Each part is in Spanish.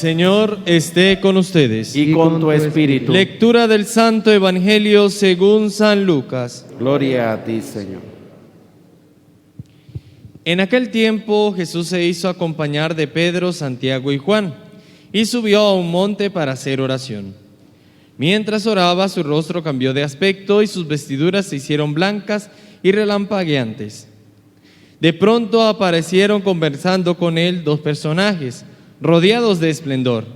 Señor esté con ustedes. Y con tu espíritu. Lectura del Santo Evangelio según San Lucas. Gloria a ti, Señor. En aquel tiempo Jesús se hizo acompañar de Pedro, Santiago y Juan, y subió a un monte para hacer oración. Mientras oraba, su rostro cambió de aspecto y sus vestiduras se hicieron blancas y relampagueantes. De pronto aparecieron conversando con él dos personajes, rodeados de esplendor.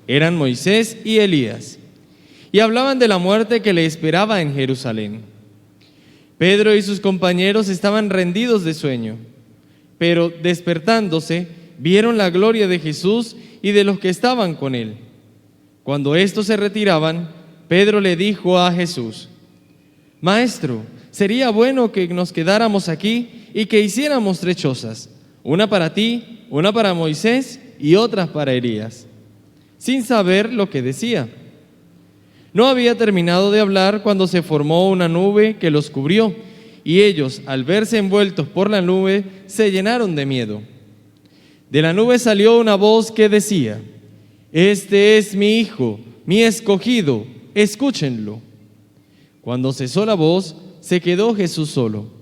Eran Moisés y Elías, y hablaban de la muerte que le esperaba en Jerusalén. Pedro y sus compañeros estaban rendidos de sueño, pero despertándose, vieron la gloria de Jesús y de los que estaban con él. Cuando estos se retiraban, Pedro le dijo a Jesús: Maestro, sería bueno que nos quedáramos aquí y que hiciéramos 3 chozas, una para ti, una para Moisés y otras para Elías, sin saber lo que decía. No había terminado de hablar cuando se formó una nube que los cubrió, y ellos, al verse envueltos por la nube, se llenaron de miedo. De la nube salió una voz que decía: Este es mi Hijo, mi escogido, escúchenlo. Cuando cesó la voz, se quedó Jesús solo.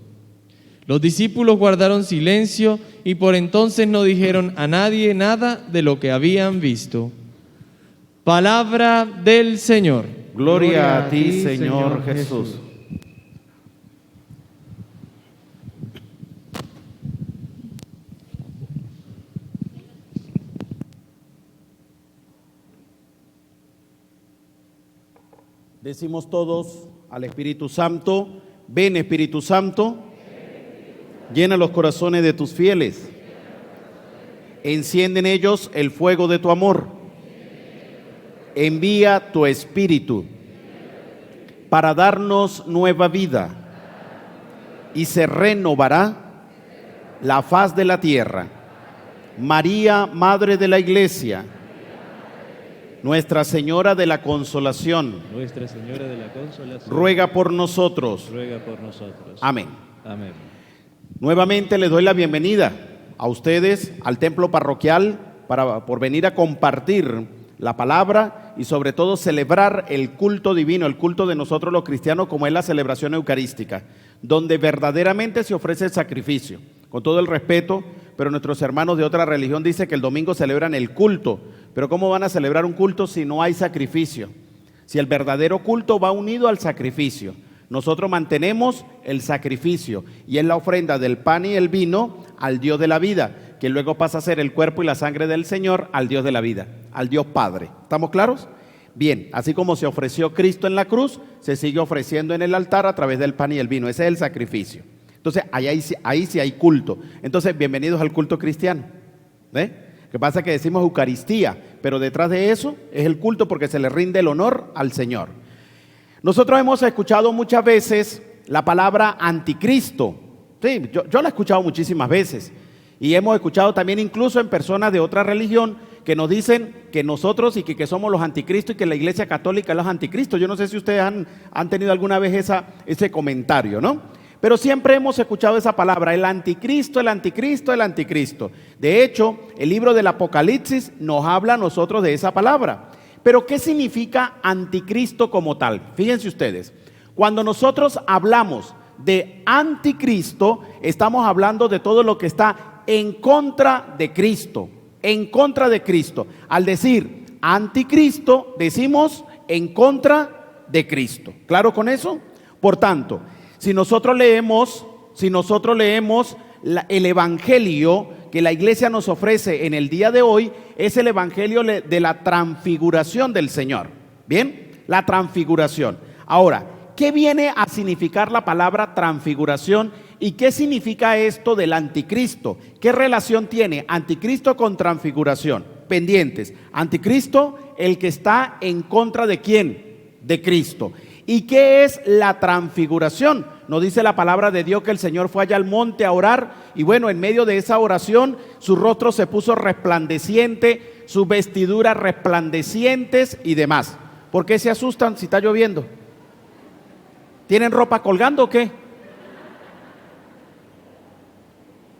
Los discípulos guardaron silencio y por entonces no dijeron a nadie nada de lo que habían visto. Palabra del Señor. Gloria a ti, Señor Jesús. Decimos todos al Espíritu Santo: ven, Espíritu Santo, llena los corazones de tus fieles, enciende en ellos el fuego de tu amor, envía tu Espíritu para darnos nueva vida, y se renovará la faz de la tierra. María, Madre de la Iglesia, Nuestra Señora de la Consolación, Nuestra Señora de la Consolación, ruega por nosotros. ruega por nosotros. Amén. Amén. Nuevamente les doy la bienvenida a ustedes al templo parroquial por venir a compartir la palabra y sobre todo celebrar el culto divino, el culto de nosotros los cristianos, como es la celebración eucarística, donde verdaderamente se ofrece el sacrificio, con todo el respeto, pero nuestros hermanos de otra religión dicen que el domingo celebran el culto, pero ¿cómo van a celebrar un culto si no hay sacrificio? Si el verdadero culto va unido al sacrificio. Nosotros mantenemos el sacrificio y es la ofrenda del pan y el vino al Dios de la vida, que luego pasa a ser el cuerpo y la sangre del Señor al Dios de la vida, al Dios Padre. ¿Estamos claros? Bien, así como se ofreció Cristo en la cruz, se sigue ofreciendo en el altar a través del pan y el vino. Ese es el sacrificio. Entonces, ahí sí hay culto. Entonces, bienvenidos al culto cristiano. ¿Ve? Lo que pasa es que decimos Eucaristía, pero detrás de eso es el culto porque se le rinde el honor al Señor. Nosotros hemos escuchado muchas veces la palabra anticristo. Sí, yo la he escuchado muchísimas veces. Y hemos escuchado también incluso en personas de otra religión que nos dicen que nosotros y que somos los anticristos y que la Iglesia Católica es los anticristos. Yo no sé si ustedes han tenido alguna vez ese comentario, ¿no? Pero siempre hemos escuchado esa palabra, el anticristo, el anticristo, el anticristo. De hecho, el libro del Apocalipsis nos habla a nosotros de esa palabra. Pero ¿qué significa anticristo como tal? Fíjense ustedes, cuando nosotros hablamos de anticristo, estamos hablando de todo lo que está en contra de Cristo, en contra de Cristo. Al decir anticristo, decimos en contra de Cristo. ¿Claro con eso? Por tanto, si nosotros leemos el evangelio que la iglesia nos ofrece en el día de hoy, es el evangelio de la transfiguración del Señor. ¿Bien? La transfiguración. Ahora, ¿qué viene a significar la palabra transfiguración y qué significa esto del anticristo? ¿Qué relación tiene anticristo con transfiguración? Pendientes. Anticristo, el que está en contra de ¿quién? De Cristo. ¿Y qué es la transfiguración? Nos dice la palabra de Dios que el Señor fue allá al monte a orar y bueno, en medio de esa oración su rostro se puso resplandeciente, sus vestiduras resplandecientes y demás. ¿Por qué se asustan si está lloviendo? ¿Tienen ropa colgando o qué?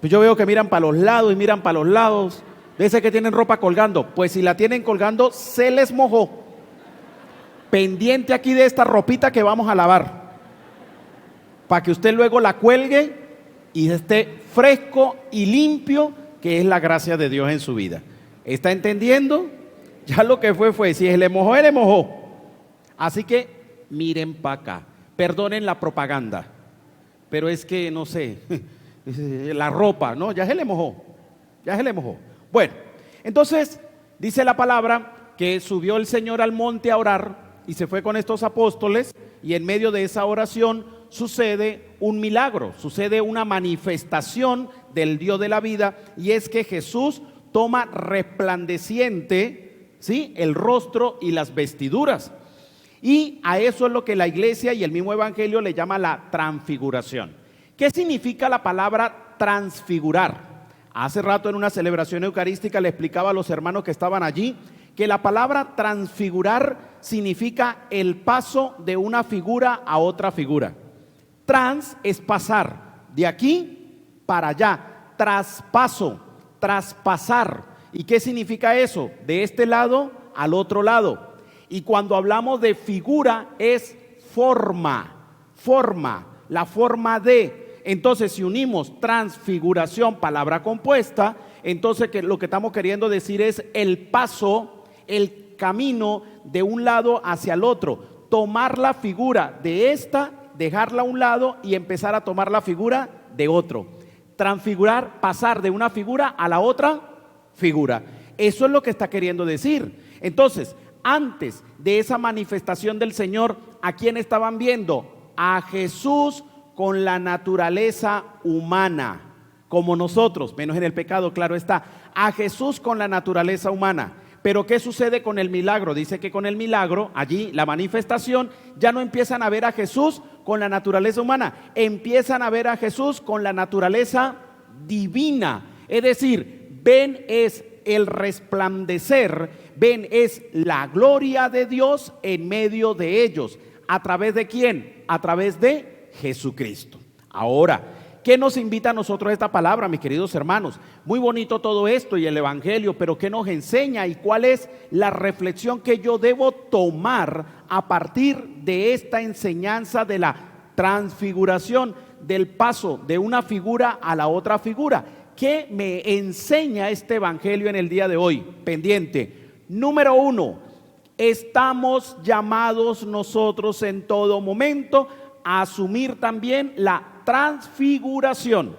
Pues yo veo que miran para los lados y miran para los lados. De ese que tienen ropa colgando. Pues si la tienen colgando, se les mojó. Pendiente aquí de esta ropita que vamos a lavar, para que usted luego la cuelgue y esté fresco y limpio, que es la gracia de Dios en su vida. ¿Está entendiendo? Ya lo que fue, si se le mojó, se le mojó. Así que miren para acá, perdonen la propaganda, pero es que no sé, la ropa, ¿no? Ya se le mojó. Bueno, entonces dice la palabra que subió el Señor al monte a orar y se fue con estos apóstoles, y en medio de esa oración sucede un milagro, sucede una manifestación del Dios de la vida, y es que Jesús toma resplandeciente, ¿sí?, el rostro y las vestiduras. Y a eso es lo que la iglesia y el mismo evangelio le llama la transfiguración. ¿Qué significa la palabra transfigurar? Hace rato en una celebración eucarística le explicaba a los hermanos que estaban allí que la palabra transfigurar significa el paso de una figura a otra figura. Trans es pasar, de aquí para allá, traspaso, traspasar. ¿Y qué significa eso? De este lado al otro lado. Y cuando hablamos de figura es forma, la forma de. Entonces, si unimos transfiguración, palabra compuesta, entonces lo que estamos queriendo decir es el paso, el camino de un lado hacia el otro. Tomar la figura de esta, dejarla a un lado y empezar a tomar la figura de otro. Transfigurar, pasar de una figura a la otra figura. Eso es lo que está queriendo decir. Entonces, antes de esa manifestación del Señor, ¿a quién estaban viendo? A Jesús con la naturaleza humana, como nosotros, menos en el pecado, claro está. A Jesús con la naturaleza humana. Pero ¿qué sucede con el milagro? Dice que con el milagro, allí la manifestación, ya no empiezan a ver a Jesús con la naturaleza humana, empiezan a ver a Jesús con la naturaleza divina. Es decir, ven es el resplandecer, ven es la gloria de Dios en medio de ellos. ¿A través de quién? A través de Jesucristo. Ahora, ¿qué nos invita a nosotros esta palabra, mis queridos hermanos? Muy bonito todo esto y el evangelio, pero ¿qué nos enseña y cuál es la reflexión que yo debo tomar a partir de esta enseñanza de la transfiguración, del paso de una figura a la otra figura? ¿Qué me enseña este evangelio en el día de hoy? Pendiente. Número 1, estamos llamados nosotros en todo momento a asumir también la transfiguración.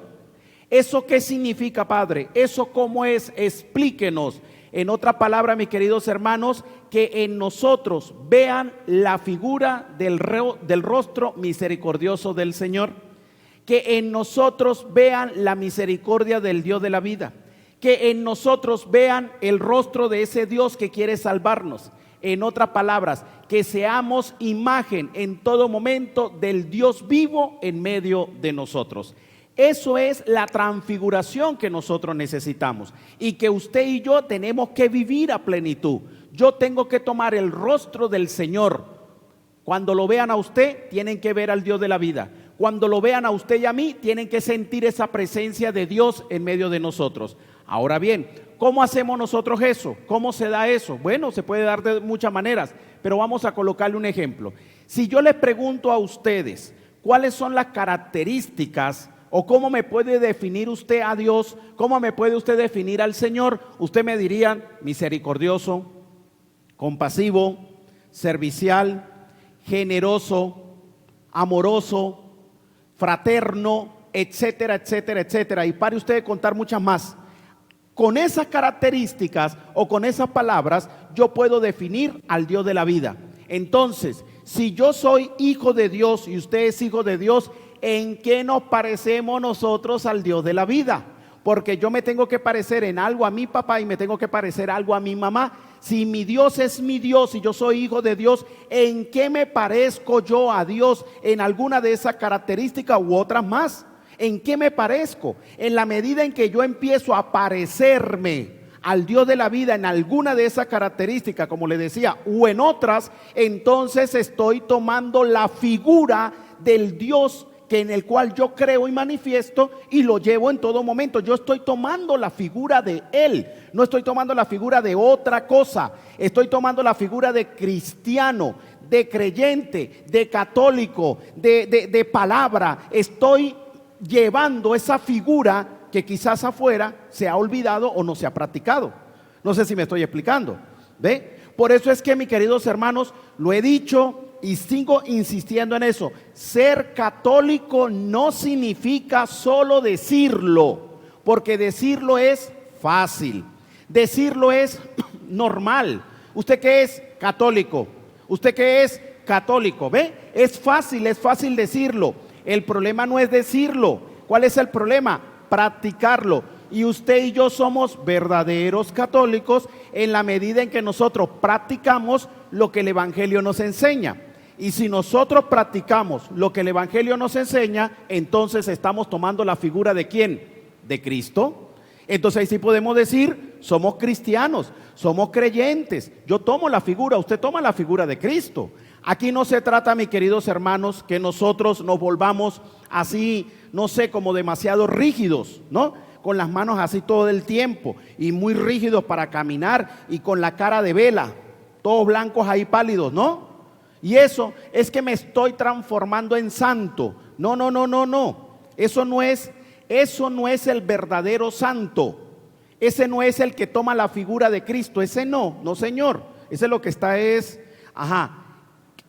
¿Eso qué significa, Padre? ¿Eso cómo es? Explíquenos. En otra palabra, mis queridos hermanos, que en nosotros vean la figura del rostro misericordioso del Señor, que en nosotros vean la misericordia del Dios de la vida, que en nosotros vean el rostro de ese Dios que quiere salvarnos. En otras palabras, que seamos imagen en todo momento del Dios vivo en medio de nosotros. Eso es la transfiguración que nosotros necesitamos y que usted y yo tenemos que vivir a plenitud. Yo tengo que tomar el rostro del Señor. Cuando lo vean a usted, tienen que ver al Dios de la vida. Cuando lo vean a usted y a mí, tienen que sentir esa presencia de Dios en medio de nosotros. Ahora bien, ¿cómo hacemos nosotros eso? ¿Cómo se da eso? Bueno, se puede dar de muchas maneras, pero vamos a colocarle un ejemplo. Si yo les pregunto a ustedes, ¿cuáles son las características o cómo me puede definir usted a Dios? ¿Cómo me puede usted definir al Señor? Usted me diría misericordioso, compasivo, servicial, generoso, amoroso, fraterno, etcétera, etcétera, etcétera. Y pare usted de contar muchas más. Con esas características o con esas palabras yo puedo definir al Dios de la vida. Entonces, si yo soy hijo de Dios y usted es hijo de Dios, ¿en qué nos parecemos nosotros al Dios de la vida? Porque yo me tengo que parecer en algo a mi papá y me tengo que parecer algo a mi mamá. Si mi Dios es mi Dios y yo soy hijo de Dios, ¿en qué me parezco yo a Dios? ¿En alguna de esas características u otras más? ¿En qué me parezco? En la medida en que yo empiezo a parecerme al Dios de la vida en alguna de esas características, como le decía, o en otras, entonces estoy tomando la figura del Dios que en el cual yo creo y manifiesto y lo llevo en todo momento. Yo estoy tomando la figura de Él, no estoy tomando la figura de otra cosa. Estoy tomando la figura de cristiano, de creyente, de católico, de palabra. Estoy llevando esa figura que quizás afuera se ha olvidado o no se ha practicado. No sé si me estoy explicando. ¿Ve? Por eso es que, mis queridos hermanos, lo he dicho y sigo insistiendo en eso. Ser católico no significa solo decirlo, porque decirlo es fácil, decirlo es normal. ¿Usted qué es católico? ¿Usted qué es católico? ¿Ve? Es fácil decirlo. El problema no es decirlo. ¿Cuál es el problema? Practicarlo. Y usted y yo somos verdaderos católicos en la medida en que nosotros practicamos lo que el Evangelio nos enseña. Y si nosotros practicamos lo que el Evangelio nos enseña, entonces estamos tomando la figura ¿de quién? De Cristo. Entonces ahí sí podemos decir, somos cristianos, somos creyentes. Yo tomo la figura, usted toma la figura de Cristo. Aquí no se trata, mis queridos hermanos, que nosotros nos volvamos así, no sé, como demasiado rígidos, ¿no? Con las manos así todo el tiempo y muy rígidos para caminar y con la cara de vela, todos blancos ahí pálidos, ¿no? Y eso es que me estoy transformando en santo. No. Eso no es el verdadero santo. Ese no es el que toma la figura de Cristo. Ese no señor. Ese lo que está es,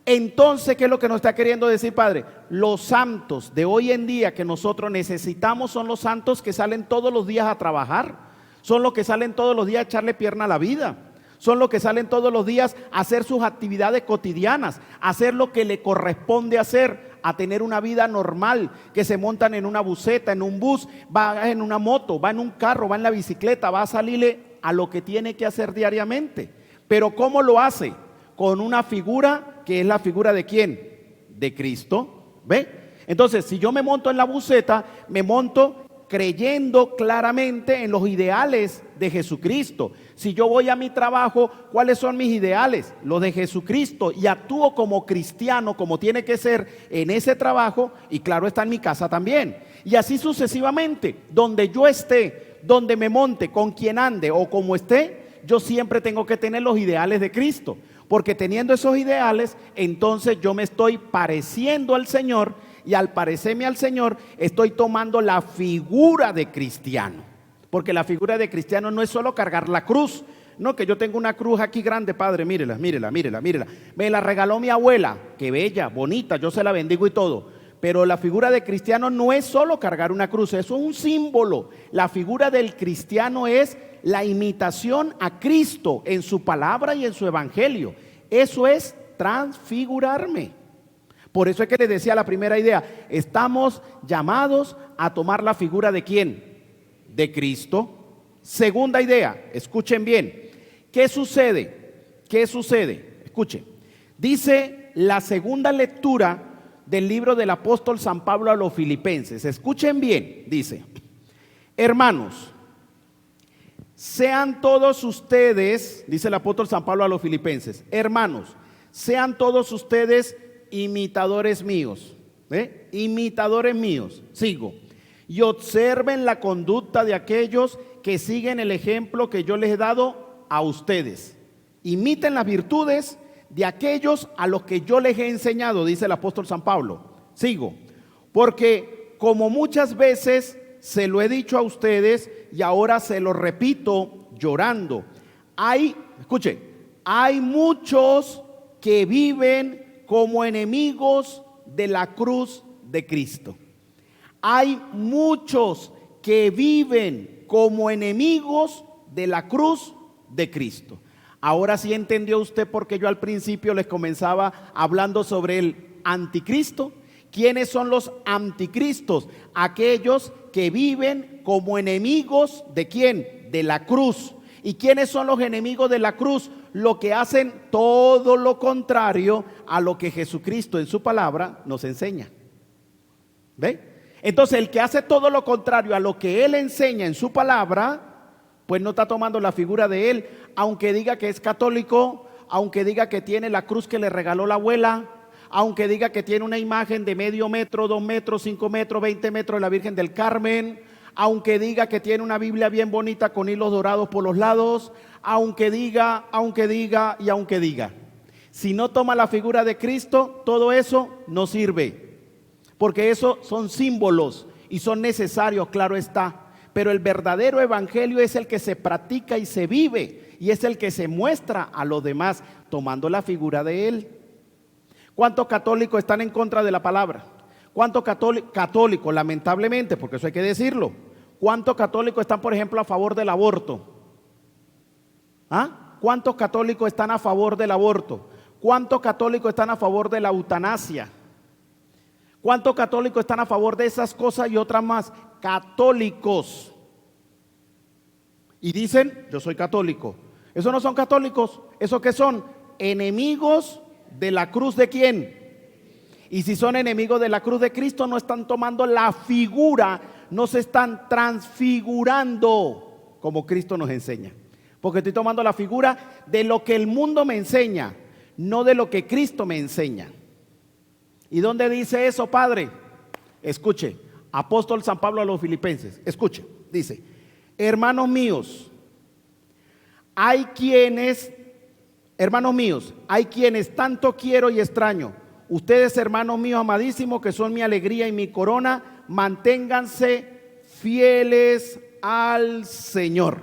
Entonces, ¿qué es lo que nos está queriendo decir, Padre? Los santos de hoy en día que nosotros necesitamos son los santos que salen todos los días a trabajar, son los que salen todos los días a echarle pierna a la vida, son los que salen todos los días a hacer sus actividades cotidianas, a hacer lo que le corresponde hacer, a tener una vida normal, que se montan en una buseta, en un bus, va en una moto, va en un carro, va en la bicicleta, va a salirle a lo que tiene que hacer diariamente. Pero ¿cómo lo hace? Con una figura que es la figura ¿de quién? De Cristo. ¿Ve? Entonces, si yo me monto en la buseta, me monto creyendo claramente en los ideales de Jesucristo. Si yo voy a mi trabajo, ¿cuáles son mis ideales? Los de Jesucristo, y actúo como cristiano, como tiene que ser en ese trabajo, y claro está en mi casa también. Y así sucesivamente, donde yo esté, donde me monte, con quien ande o como esté, yo siempre tengo que tener los ideales de Cristo. Porque teniendo esos ideales, entonces yo me estoy pareciendo al Señor, y al parecerme al Señor, estoy tomando la figura de cristiano. Porque la figura de cristiano no es solo cargar la cruz. No, que yo tengo una cruz aquí grande, Padre, mírela. Me la regaló mi abuela, qué bella, bonita, yo se la bendigo y todo. Pero la figura de cristiano no es solo cargar una cruz, eso es un símbolo. La figura del cristiano es la imitación a Cristo en su palabra y en su evangelio. Eso es transfigurarme. Por eso es que les decía la primera idea, estamos llamados a tomar la figura ¿de quién? De Cristo. Segunda idea, escuchen bien, ¿qué sucede? Escuchen, dice la segunda lectura del libro del apóstol San Pablo a los Filipenses. Escuchen bien, dice: hermanos, sean todos ustedes, dice el apóstol San Pablo a los Filipenses, hermanos, sean todos ustedes imitadores míos, imitadores míos, sigo, y observen la conducta de aquellos que siguen el ejemplo que yo les he dado a ustedes. Imiten las virtudes de aquellos a los que yo les he enseñado, dice el apóstol San Pablo. Sigo, porque como muchas veces se lo he dicho a ustedes y ahora se lo repito llorando, hay muchos que viven como enemigos de la cruz de Cristo. Hay muchos que viven como enemigos de la cruz de Cristo. Ahora sí entendió usted por qué yo al principio les comenzaba hablando sobre el anticristo. ¿Quiénes son los anticristos? Aquellos que viven como enemigos ¿de quién? De la cruz. ¿Y quiénes son los enemigos de la cruz? Los que hacen todo lo contrario a lo que Jesucristo en su palabra nos enseña. ¿Ve? Entonces el que hace todo lo contrario a lo que Él enseña en su palabra, pues no está tomando la figura de Él, aunque diga que es católico, aunque diga que tiene la cruz que le regaló la abuela, aunque diga que tiene una imagen de medio metro, 2 metros, 5 metros, 20 metros de la Virgen del Carmen, aunque diga que tiene una Biblia bien bonita con hilos dorados por los lados, aunque diga, y aunque diga. Si no toma la figura de Cristo, todo eso no sirve, porque eso son símbolos y son necesarios, claro está. Pero el verdadero evangelio es el que se practica y se vive, y es el que se muestra a los demás tomando la figura de él. ¿Cuántos católicos están en contra de la palabra? ¿Cuántos católicos, lamentablemente, porque eso hay que decirlo, cuántos católicos están, por ejemplo, a favor del aborto? ¿Ah? ¿Cuántos católicos están a favor del aborto? ¿Cuántos católicos están a favor de la eutanasia? ¿Cuántos católicos están a favor de esas cosas y otras más? Católicos. Y dicen, yo soy católico. Esos no son católicos. ¿Esos qué son? Enemigos de la cruz de ¿quién? Y si son enemigos de la cruz de Cristo, no están tomando la figura, no se están transfigurando como Cristo nos enseña. Porque estoy tomando la figura de lo que el mundo me enseña, no de lo que Cristo me enseña. ¿Y dónde dice eso, Padre? Escuche, apóstol San Pablo a los Filipenses, escuche, dice: hermanos míos, hay quienes tanto quiero y extraño. Ustedes, hermanos míos amadísimos, que son mi alegría y mi corona, manténganse fieles al Señor.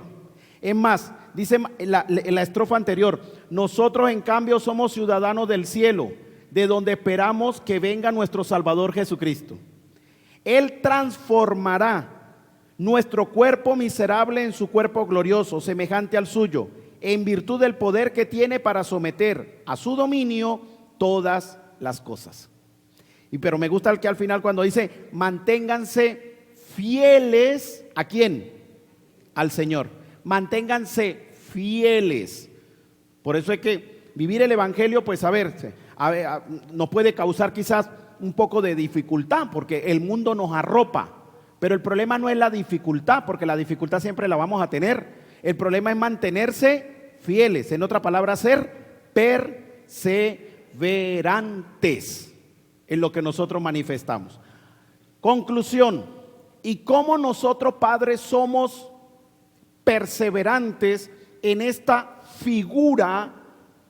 Es más, dice en la estrofa anterior: nosotros en cambio somos ciudadanos del cielo, de donde esperamos que venga nuestro Salvador Jesucristo. Él transformará nuestro cuerpo miserable en su cuerpo glorioso, semejante al suyo, en virtud del poder que tiene para someter a su dominio todas las cosas. Pero me gusta el que al final cuando dice: manténganse fieles, ¿a quién? Al Señor. Manténganse fieles. Por eso es que vivir el evangelio, pues nos puede causar quizás un poco de dificultad, porque el mundo nos arropa. Pero el problema no es la dificultad, porque la dificultad siempre la vamos a tener. El problema es mantenerse fieles, en otra palabra, ser perseverantes en lo que nosotros manifestamos. Conclusión: ¿y cómo nosotros, padres, somos perseverantes en esta figura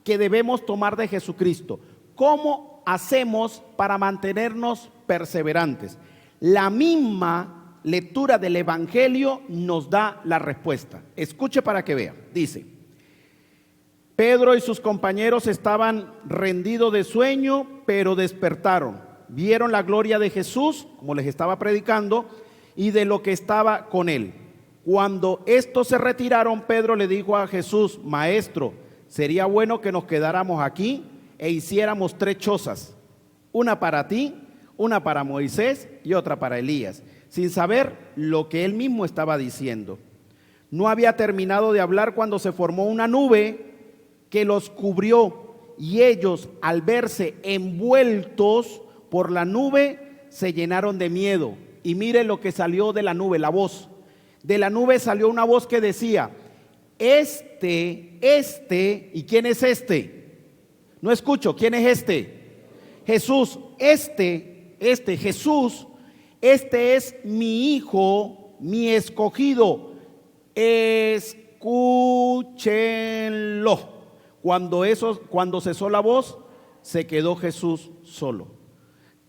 que debemos tomar de Jesucristo? ¿Cómo hacemos para mantenernos perseverantes? La misma lectura del evangelio nos da la respuesta. Escuche para que vea. Dice: Pedro y sus compañeros estaban rendidos de sueño, pero despertaron. Vieron la gloria de Jesús, como les estaba predicando, y de lo que estaba con él. Cuando estos se retiraron, Pedro le dijo a Jesús: Maestro, sería bueno que nos quedáramos aquí e hiciéramos 3 chozas, una para ti, una para Moisés y otra para Elías, sin saber lo que él mismo estaba diciendo. No había terminado de hablar cuando se formó una nube que los cubrió, y ellos, al verse envueltos por la nube, se llenaron de miedo. Y mire lo que salió de la nube, la voz. De la nube salió una voz que decía: ¿y quién es este? No escucho, ¿quién es este? Jesús. Jesús, este es mi hijo, mi escogido, escúchenlo. Cuando cesó la voz, se quedó Jesús solo.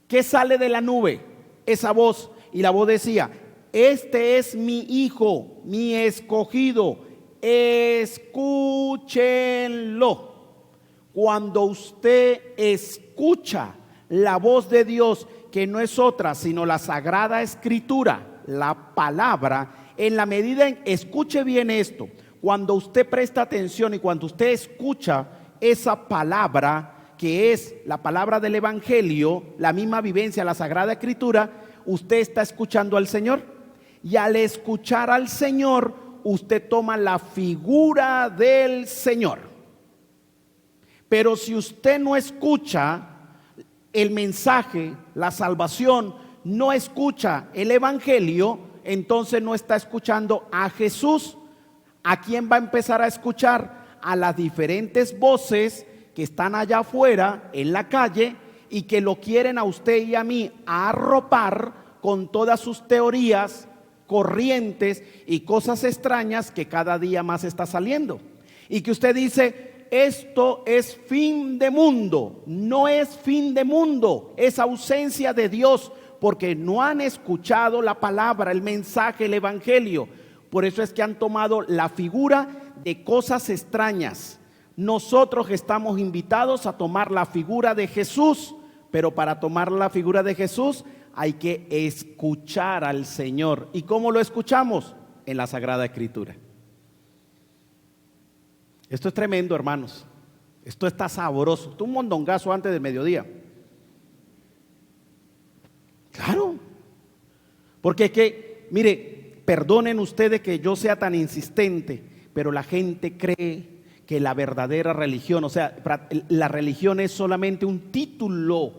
¿Qué sale de la nube? Esa voz, y la voz decía: este es mi hijo, mi escogido, escúchenlo. Cuando usted escucha la voz de Dios, que no es otra sino la Sagrada Escritura, la palabra, en la medida en, escuche bien esto, cuando usted presta atención y cuando usted escucha esa palabra, que es la palabra del evangelio, la misma vivencia, la Sagrada Escritura, usted está escuchando al Señor. Y al escuchar al Señor, usted toma la figura del Señor. Pero si usted no escucha el mensaje, la salvación, no escucha el evangelio, entonces no está escuchando a Jesús. ¿A quién va a empezar a escuchar? A las diferentes voces que están allá afuera en la calle y que lo quieren a usted y a mí arropar con todas sus teorías, corrientes y cosas extrañas que cada día más está saliendo. Y que usted dice, esto es fin de mundo. No es fin de mundo, es ausencia de Dios, porque no han escuchado la palabra, el mensaje, el evangelio. Por eso es que han tomado la figura de cosas extrañas. Nosotros estamos invitados a tomar la figura de Jesús, pero para tomar la figura de Jesús hay que escuchar al Señor. ¿Y cómo lo escuchamos? En la Sagrada Escritura. Esto es tremendo, hermanos. Esto está sabroso. Esto es un mondongazo antes del mediodía. Claro. Porque es que, mire, perdonen ustedes que yo sea tan insistente, pero la gente cree que la verdadera religión, o sea, la religión es solamente un título.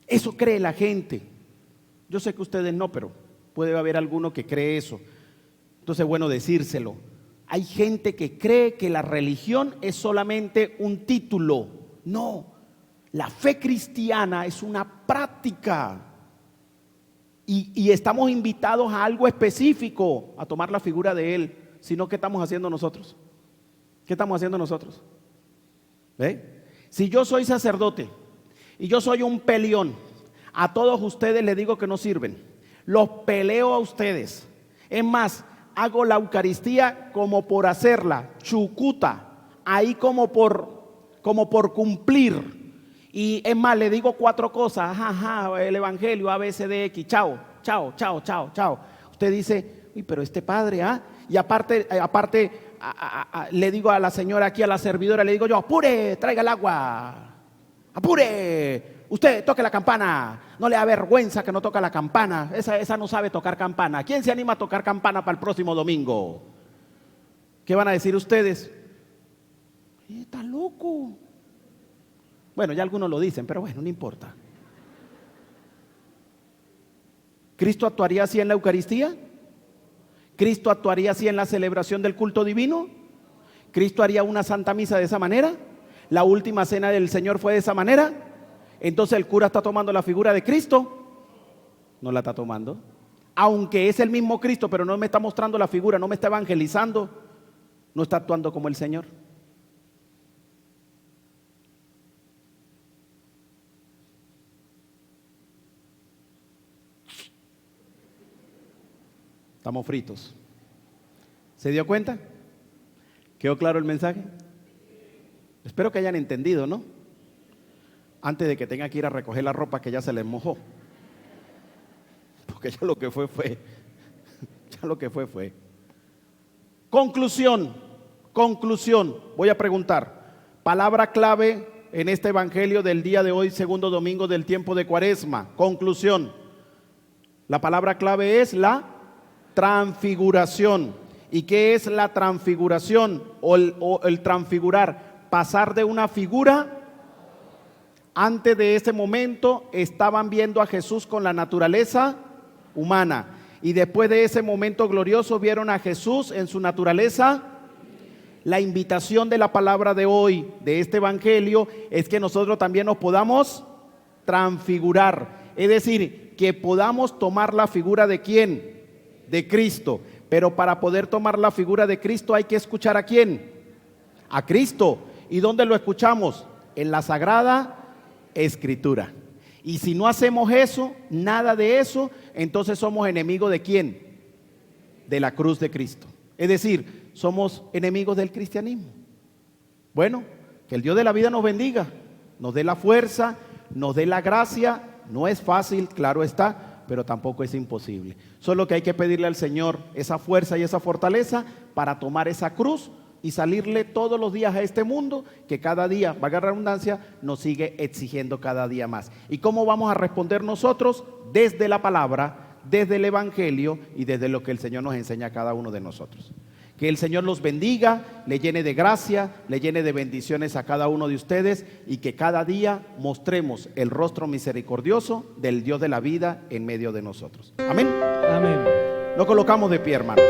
Eso cree la gente. Yo sé que ustedes no, pero puede haber alguno que cree eso. Entonces, bueno, decírselo. Hay gente que cree que la religión es solamente un título. No, la fe cristiana es una práctica. Y estamos invitados a algo específico, a tomar la figura de Él. Sino, ¿qué estamos haciendo nosotros? ¿Qué estamos haciendo nosotros? ¿Ve? Si yo soy sacerdote y yo soy un peleón, a todos ustedes les digo que no sirven. Los peleo a ustedes. Es más, hago la Eucaristía como por hacerla, chucuta, ahí como por cumplir. Y es más, le digo 4 cosas, el evangelio, A, B, C, D, X, chao, chao, chao, chao, chao. Usted dice, uy, pero este padre, y aparte le digo a la señora aquí, a la servidora, le digo yo, apure, traiga el agua, apure, usted toque la campana, no le da vergüenza que no toca la campana, esa no sabe tocar campana. ¿Quién se anima a tocar campana para el próximo domingo? ¿Qué van a decir ustedes? Está loco. Bueno, ya algunos lo dicen, pero bueno, no importa. ¿Cristo actuaría así en la Eucaristía? ¿Cristo actuaría así en la celebración del culto divino? ¿Cristo haría una santa misa de esa manera? ¿La última cena del Señor fue de esa manera? Entonces el cura está tomando la figura de Cristo. No la está tomando. Aunque es el mismo Cristo, pero no me está mostrando la figura, no me está evangelizando, no está actuando como el Señor. Estamos fritos. ¿Se dio cuenta? ¿Quedó claro el mensaje? Espero que hayan entendido, ¿no? Antes de que tenga que ir a recoger la ropa que ya se les mojó. Porque ya lo que fue. Ya lo que fue. Conclusión. Voy a preguntar. Palabra clave en este evangelio del día de hoy, segundo domingo del tiempo de Cuaresma. Conclusión. La palabra clave es la transfiguración. ¿Y qué es la transfiguración o el transfigurar? Pasar de una figura. Antes de ese momento estaban viendo a Jesús con la naturaleza humana, y después de ese momento glorioso vieron a Jesús en su naturaleza. La invitación de la palabra de hoy, de este evangelio, es que nosotros también nos podamos transfigurar, es decir, que podamos tomar la figura de ¿quién? De Cristo. Pero para poder tomar la figura de Cristo hay que escuchar ¿a quién? A Cristo. ¿Y dónde lo escuchamos? En la Sagrada Escritura. Y si no hacemos eso, nada de eso, entonces somos enemigos ¿de quién? De la cruz de Cristo. Es decir, somos enemigos del cristianismo. Bueno, que el Dios de la vida nos bendiga, nos dé la fuerza, nos dé la gracia. No es fácil, claro está, pero tampoco es imposible. Solo que hay que pedirle al Señor esa fuerza y esa fortaleza para tomar esa cruz y salirle todos los días a este mundo que cada día, valga la redundancia, nos sigue exigiendo cada día más. ¿Y cómo vamos a responder nosotros? Desde la palabra, desde el evangelio y desde lo que el Señor nos enseña a cada uno de nosotros. Que el Señor los bendiga, le llene de gracia, le llene de bendiciones a cada uno de ustedes, y que cada día mostremos el rostro misericordioso del Dios de la vida en medio de nosotros. Amén. Amén. Nos colocamos de pie, hermanos.